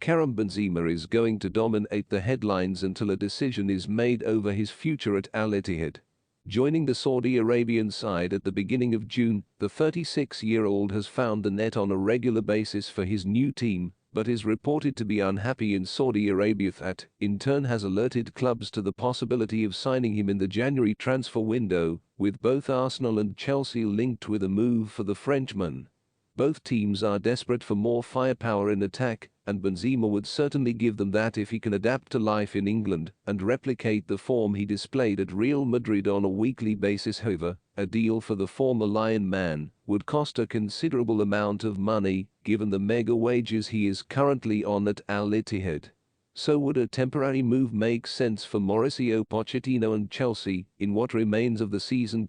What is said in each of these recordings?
Karim Benzema is going to dominate the headlines until a decision is made over his future at Al Ittihad. Joining the Saudi Arabian side at the beginning of June, the 36-year-old has found the net on a regular basis for his new team, but is reported to be unhappy in Saudi Arabia. That, in turn, has alerted clubs to the possibility of signing him in the January transfer window, with both Arsenal and Chelsea linked with a move for the Frenchman. Both teams are desperate for more firepower in attack, and Benzema would certainly give them that if he can adapt to life in England and replicate the form he displayed at Real Madrid on a weekly basis. However, a deal for the former Lion man would cost a considerable amount of money, given the mega wages he is currently on at Al Ittihad. So would a temporary move make sense for Mauricio Pochettino and Chelsea in what remains of the season?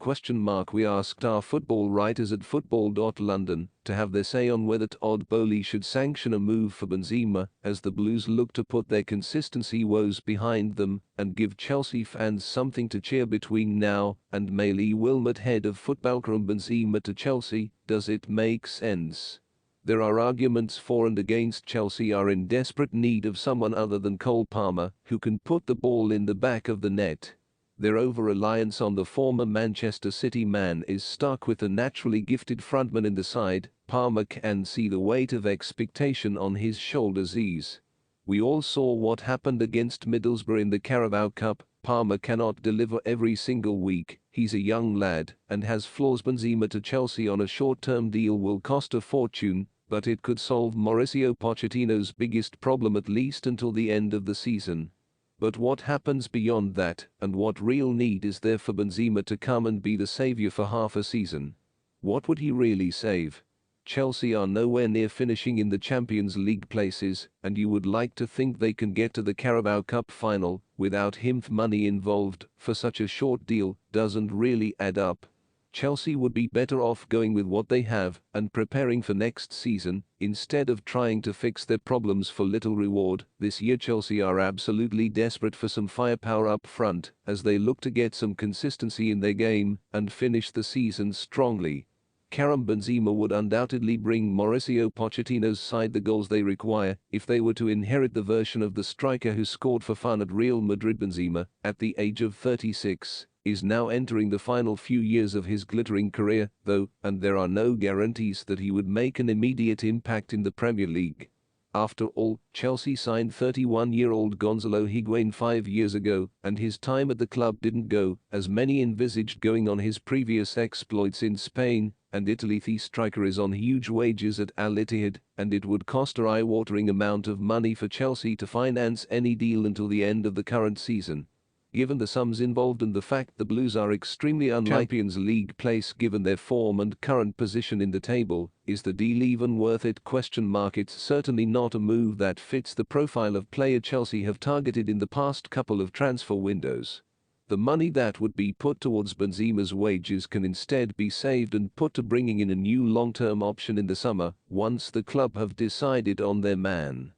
We asked our football writers at football.london to have their say on whether Todd Boehly should sanction a move for Benzema as the Blues look to put their consistency woes behind them and give Chelsea fans something to cheer between now and May. Lee Wilmot, head of football. Karim Benzema to Chelsea, does it make sense? There are arguments for and against. Chelsea are in desperate need of someone other than Cole Palmer who can put the ball in the back of the net. Their over-reliance on the former Manchester City man is stark. With a naturally gifted frontman in the side, Palmer can see the weight of expectation on his shoulders ease. We all saw what happened against Middlesbrough in the Carabao Cup. Palmer cannot deliver every single week. He's a young lad and has flaws. Benzema to Chelsea on a short-term deal will cost a fortune, but it could solve Mauricio Pochettino's biggest problem at least until the end of the season. But what happens beyond that, and what real need is there for Benzema to come and be the savior for half a season? What would he really save? Chelsea are nowhere near finishing in the Champions League places, and you would like to think they can get to the Carabao Cup final without him. Money involved for such a short deal doesn't really add up. Chelsea would be better off going with what they have and preparing for next season, instead of trying to fix their problems for little reward. This year Chelsea are absolutely desperate for some firepower up front as they look to get some consistency in their game and finish the season strongly. Karim Benzema would undoubtedly bring Mauricio Pochettino's side the goals they require if they were to inherit the version of the striker who scored for fun at Real Madrid. Benzema, at the age of 36, is now entering the final few years of his glittering career, though, and there are no guarantees that he would make an immediate impact in the Premier League. After all, Chelsea signed 31-year-old Gonzalo Higuain 5 years ago, and his time at the club didn't go as many envisaged going on his previous exploits in Spain and Italy. The striker is on huge wages at Al Ittihad, and it would cost an eye-watering amount of money for Chelsea to finance any deal until the end of the current season. Given the sums involved and the fact the Blues are extremely unlikely Champions League place given their form and current position in the table, is the deal even worth it? It's certainly not a move that fits the profile of player Chelsea have targeted in the past couple of transfer windows. The money that would be put towards Benzema's wages can instead be saved and put to bringing in a new long-term option in the summer once the club have decided on their man.